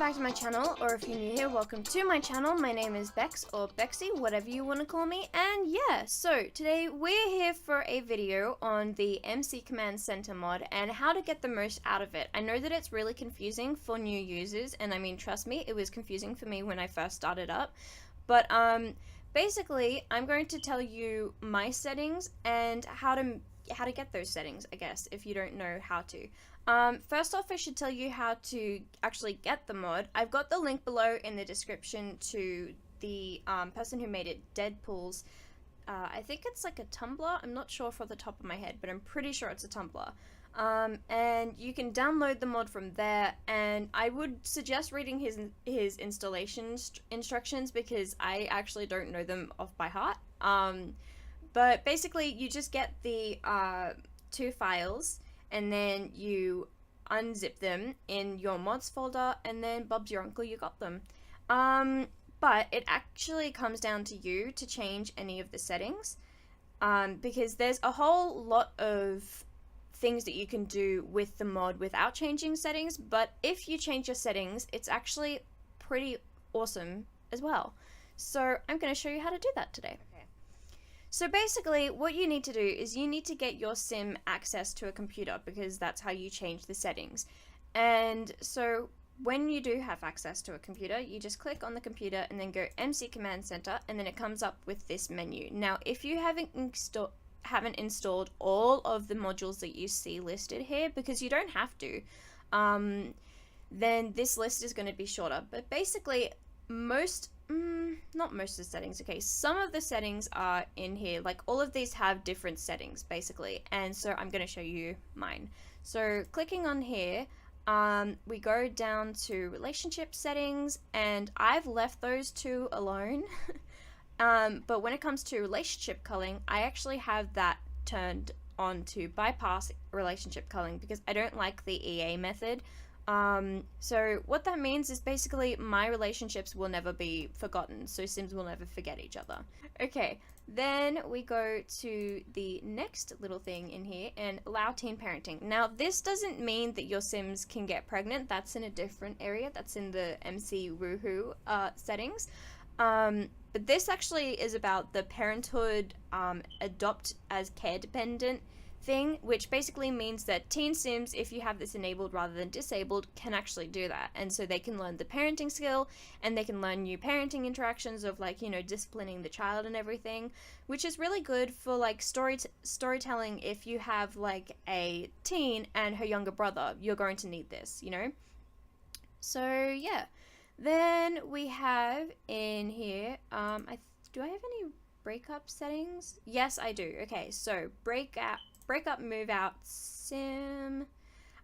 back to my channel, or if you're new here, welcome to my channel. My name is Bex, or Bexie, whatever you want to call me, and yeah, so today we're here for a video on the MC Command Center mod and how to get the most out of it. I know that it's really confusing for new users, and I mean, trust me, it was confusing for me when I first started up, but basically, I'm going to tell you my settings and how to get those settings, I guess, if you don't know how to. First off, I should tell you how to actually get the mod. I've got the link below in the description to the person who made it, Deadpool's. I think it's like a Tumblr. I'm not sure off the top of my head, but I'm pretty sure it's a Tumblr. And you can download the mod from there, and I would suggest reading his installation instructions because I actually don't know them off by heart. But basically, you just get the two files, and then you unzip them in your mods folder, and then Bob's your uncle, you got them. But it actually comes down to you to change any of the settings, because there's a whole lot of things that you can do with the mod without changing settings, but if you change your settings, it's actually pretty awesome as well. So I'm going to show you how to do that today. So basically, what you need to do is you need to get your sim access to a computer, because that's how you change the settings. And so when you do have access to a computer, you just click on the computer and then go MC Command Center, and then it comes up with this menu. Now, if you haven't installed all of the modules that you see listed here, because you don't have to, then this list is going to be shorter. But basically, not most of the settings, okay, some of the settings are in here. Like, all of these have different settings basically, and so I'm going to show you mine. So clicking on here, we go down to relationship settings, and I've left those two alone. But when it comes to relationship culling, I actually have that turned on to bypass relationship culling because I don't like the EA method. So what that means is basically my relationships will never be forgotten, so Sims will never forget each other. Okay, then we go to the next little thing in here and allow teen parenting. Now, this doesn't mean that your Sims can get pregnant. That's in a different area. That's in the MC Woohoo settings. But this actually is about the parenthood adopt as care dependent thing, which basically means that teen Sims, if you have this enabled rather than disabled, can actually do that. And so they can learn the parenting skill, and they can learn new parenting interactions of, like, you know, disciplining the child and everything, which is really good for like storytelling. If you have like a teen and her younger brother, you're going to need this, you know. So yeah, then we have in here, do I have any breakup settings? Yes, I do. Okay, so breakup, move out sim.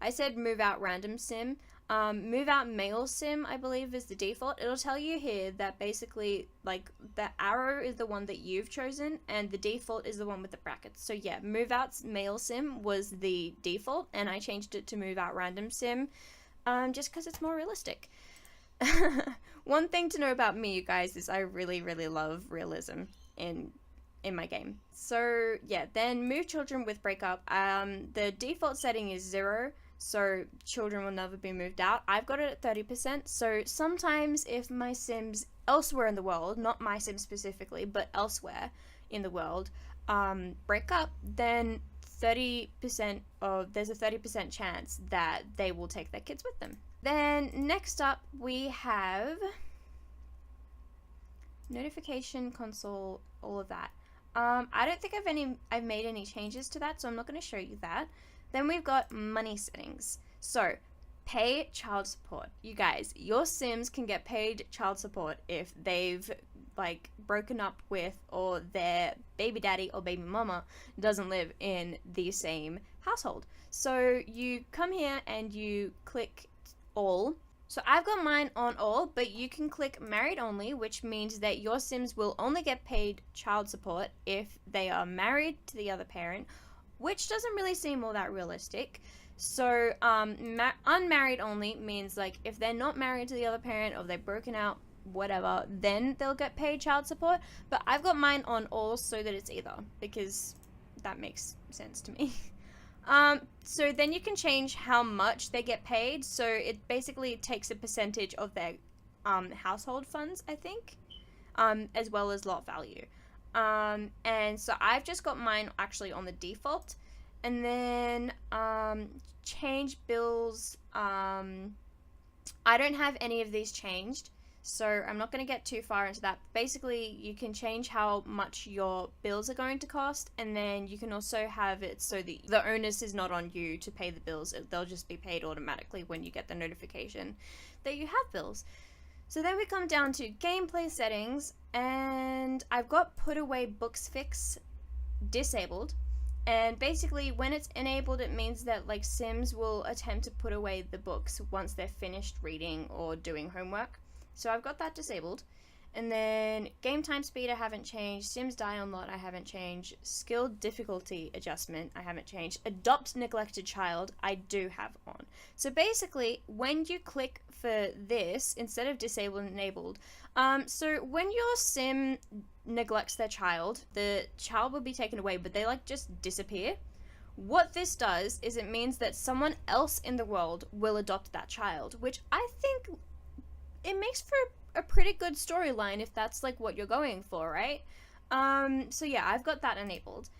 I said move out random sim. Move out male sim, I believe, is the default. It'll tell you here that basically, like, the arrow is the one that you've chosen, and the default is the one with the brackets. So yeah, move out male sim was the default, and I changed it to move out random sim, just because it's more realistic. One thing to know about me, you guys, is I really, really love realism in my game. So yeah, then move children with breakup. The default setting is 0, so children will never be moved out. I've got it at 30%, so sometimes if my Sims elsewhere in the world, not my Sims specifically, but elsewhere in the world, break up, then there's a 30% chance that they will take their kids with them. Then next up we have notification console, all of that. I don't think I've made any changes to that, so I'm not going to show you that. Then we've got money settings. So pay child support. You guys, your Sims can get paid child support if they've like broken up with, or their baby daddy or baby mama doesn't live in the same household. So you come here and you click all. So I've got mine on all, but you can click married only, which means that your Sims will only get paid child support if they are married to the other parent, which doesn't really seem all that realistic. So unmarried only means, like, if they're not married to the other parent, or they've broken out, whatever, then they'll get paid child support. But I've got mine on all so that it's either, because that makes sense to me. So then you can change how much they get paid. So it basically takes a percentage of their household funds, I think, as well as lot value. And so I've just got mine actually on the default. And then change bills. I don't have any of these changed, so I'm not going to get too far into that. Basically, you can change how much your bills are going to cost, and then you can also have it so the onus is not on you to pay the bills. They'll just be paid automatically when you get the notification that you have bills. So then we come down to gameplay settings, and I've got put away books fix disabled. And basically, when it's enabled, it means that like Sims will attempt to put away the books once they're finished reading or doing homework. So I've got that disabled. And then game time speed I haven't changed. Sims die on lot I haven't changed. Skill difficulty adjustment I haven't changed. Adopt neglected child I do have on. So basically, when you click for this, instead of disabled and enabled, so when your Sim neglects their child, the child will be taken away, but they like just disappear. What this does is it means that someone else in the world will adopt that child, which I think it makes for a pretty good storyline if that's like what you're going for, right? So yeah, I've got that enabled.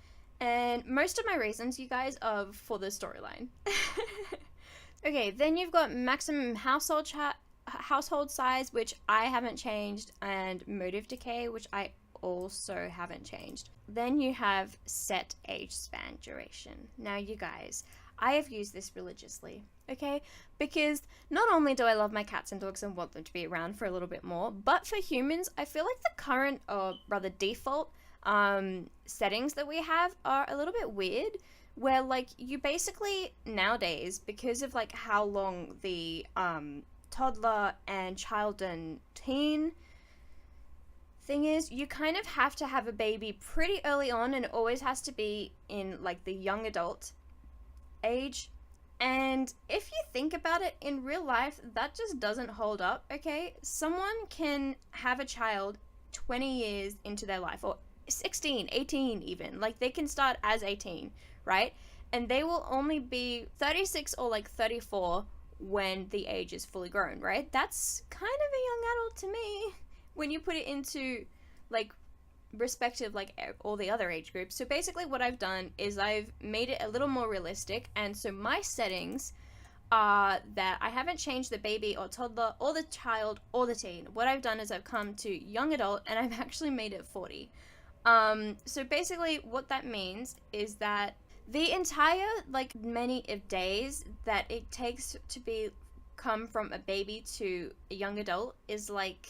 And most of my reasons, you guys, are for the storyline. Okay, then you've got maximum household size, which I haven't changed, and motive decay, which I also haven't changed. Then you have set age span duration. Now you guys, I have used this religiously, okay? Because not only do I love my cats and dogs and want them to be around for a little bit more, but for humans, I feel like the current, or rather default, settings that we have are a little bit weird, where like you basically nowadays, because of like how long the toddler and child and teen thing is, you kind of have to have a baby pretty early on, and it always has to be in like the young adult age. And if you think about it, in real life, that just doesn't hold up, okay? Someone can have a child 20 years into their life, or 16, 18 even. Like, they can start as 18, right? And they will only be 36 or like 34 when the age is fully grown, right? That's kind of a young adult to me when you put it into like respective like all the other age groups. So basically what I've done is I've made it a little more realistic, and so my settings are that I haven't changed the baby or toddler or the child or the teen. What I've done is I've come to young adult, and I've actually made it 40. So basically what that means is that the entire like many of days that it takes to come from a baby to a young adult is like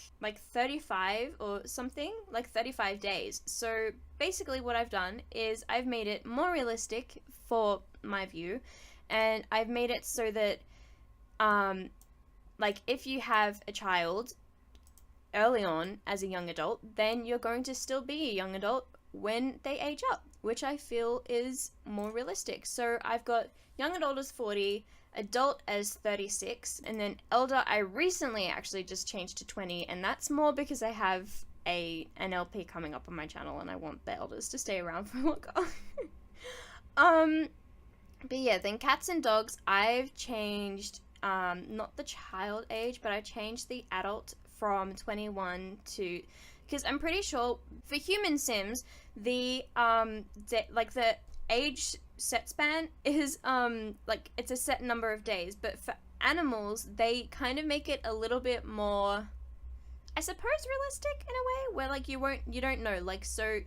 35 or something, like 35 days. So basically what I've done is I've made it more realistic for my view, and I've made it so that like if you have a child early on as a young adult, then you're going to still be a young adult when they age up, which I feel is more realistic. So I've got young adult as 40, adult as 36, and then elder I recently actually just changed to 20, and that's more because I have an LP coming up on my channel and I want the elders to stay around for longer. But yeah, then cats and dogs, I've changed not the child age, but I changed the adult from 21 to, because I'm pretty sure for human Sims the the age set span is like it's a set number of days, but for animals they kind of make it a little bit more, I suppose, realistic in a way, where like you don't know, like, so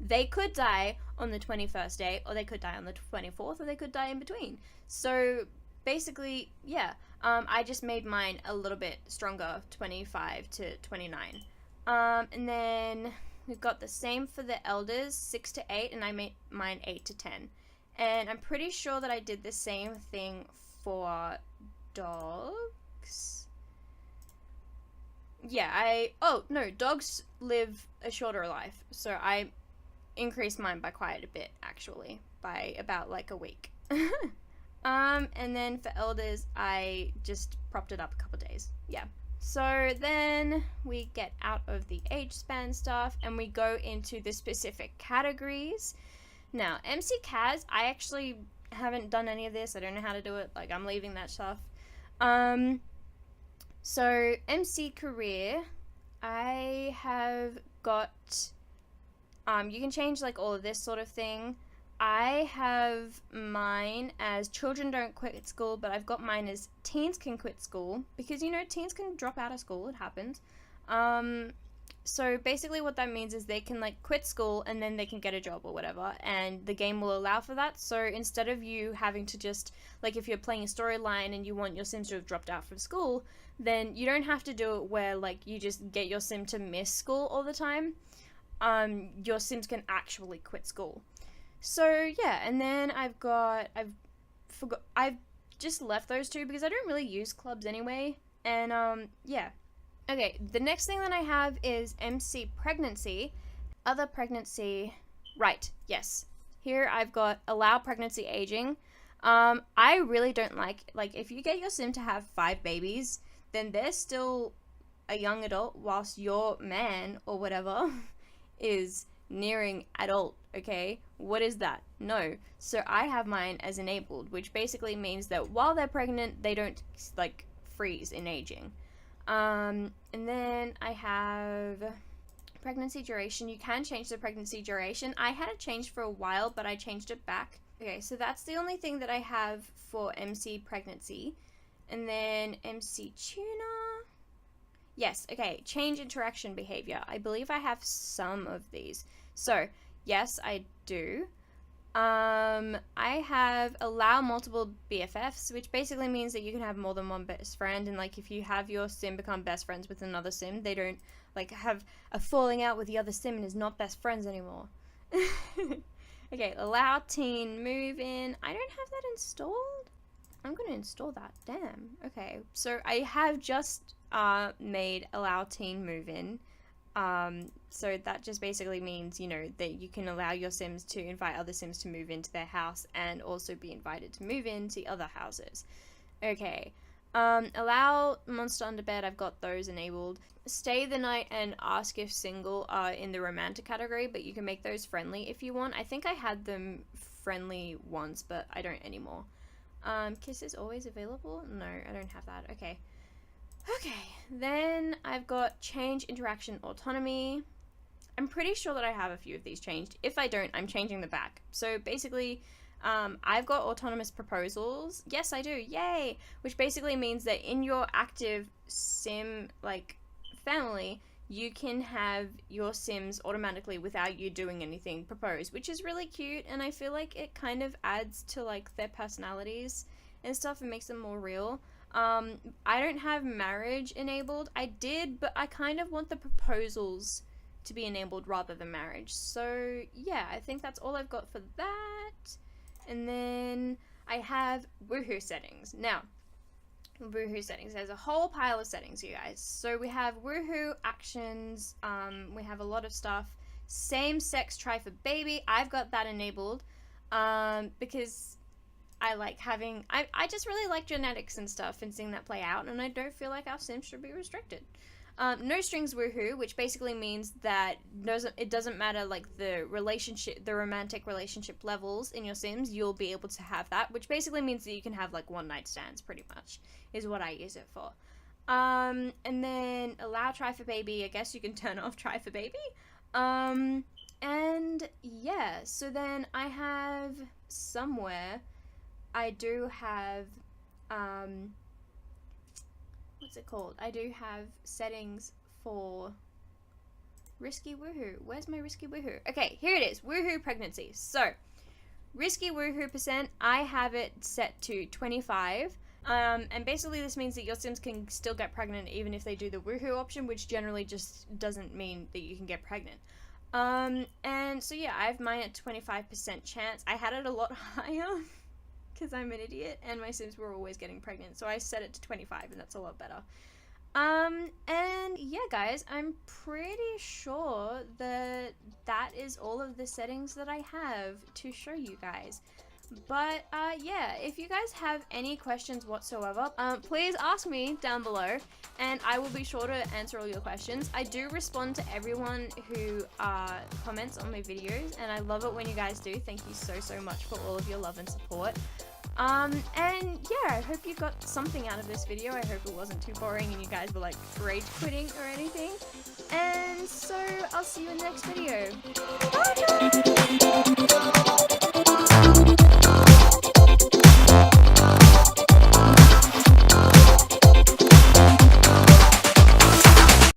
they could die on the 21st day, or they could die on the 24th, or they could die in between. So basically, yeah, I just made mine a little bit stronger, 25 to 29. And then we've got the same for the elders, 6 to 8, and I made mine 8 to 10. And I'm pretty sure that I did the same thing for dogs. Yeah, dogs live a shorter life, so I increased mine by quite a bit, actually, by about like a week. And then for elders, I just propped it up a couple days. Yeah. So then we get out of the age span stuff and we go into the specific categories. Now, MC Kaz, I actually haven't done any of this. I don't know how to do it. Like, I'm leaving that stuff. So MC career, I have got, you can change like all of this sort of thing. I have mine as children don't quit school, but I've got mine as teens can quit school, because, you know, teens can drop out of school. It happens. So basically what that means is they can like quit school and then they can get a job or whatever, and the game will allow for that. So instead of you having to just, like, if you're playing a storyline and you want your Sims to have dropped out from school, then you don't have to do it where like you just get your Sim to miss school all the time. Your Sims can actually quit school. So yeah, and then I've just left those two because I don't really use clubs anyway. And yeah. Okay, the next thing that I have is MC pregnancy. Other pregnancy, right, yes. Here I've got allow pregnancy aging. I really don't like if you get your Sim to have 5 babies, then they're still a young adult whilst your man or whatever is nearing adult, okay? What is that? No. So I have mine as enabled, which basically means that while they're pregnant, they don't like freeze in aging. And then I have pregnancy duration. You can change the pregnancy duration. I had it changed for a while, but I changed it back. Okay, so that's the only thing that I have for MC pregnancy. And then MC tuner. Yes, okay, change interaction behavior. I believe I have some of these. So, yes, I do. I have allow multiple BFFs, which basically means that you can have more than one best friend, and like if you have your Sim become best friends with another Sim, they don't like have a falling out with the other Sim and is not best friends anymore. Okay, allow teen move in. I don't have that installed. I'm gonna install that. Damn. Okay, so I have just made allow teen move in. So that just basically means, you know, that you can allow your Sims to invite other Sims to move into their house and also be invited to move into other houses. Okay. Allow monster under bed. I've got those enabled. Stay the night and ask if single are in the romantic category, but you can make those friendly if you want. I think I had them friendly once, but I don't anymore. Kiss is always available? No, I don't have that. Okay. Okay, then I've got change interaction autonomy. I'm pretty sure that I have a few of these changed. If I don't, I'm changing them back. So basically, I've got autonomous proposals. Yes, I do. Yay! Which basically means that in your active Sim, like, family, you can have your Sims automatically without you doing anything propose, which is really cute, and I feel like it kind of adds to, like, their personalities and stuff and makes them more real. I don't have marriage enabled. I did, but I kind of want the proposals to be enabled rather than marriage. So, yeah, I think that's all I've got for that. And then I have woohoo settings. Now, woohoo settings. There's a whole pile of settings, you guys. So we have woohoo actions. We have a lot of stuff. Same sex try for baby. I've got that enabled because I like having, I just really like genetics and stuff and seeing that play out, and I don't feel like our Sims should be restricted. No strings woohoo, which basically means that it doesn't matter like the romantic relationship levels in your Sims, you'll be able to have that, which basically means that you can have like one night stands pretty much, is what I use it for. And then allow try for baby, I guess you can turn off try for baby. And yeah, so then I have somewhere, I do have, what's it called? I do have settings for risky woohoo. Where's my risky woohoo? Okay, here it is. Woohoo pregnancy. So, risky woohoo %, I have it set to 25. And basically this means that your Sims can still get pregnant even if they do the woohoo option, which generally just doesn't mean that you can get pregnant. And so yeah, I have mine at 25% chance. I had it a lot higher because I'm an idiot and my Sims were always getting pregnant, so I set it to 25 and that's a lot better. And yeah guys, I'm pretty sure that that is all of the settings that I have to show you guys. But yeah, if you guys have any questions whatsoever, please ask me down below and I will be sure to answer all your questions. I do respond to everyone who comments on my videos, and I love it when you guys do. Thank you so much for all of your love and support. And yeah, I hope you got something out of this video. I hope it wasn't too boring and you guys were like rage quitting or anything. And so I'll see you in the next video. Bye guys!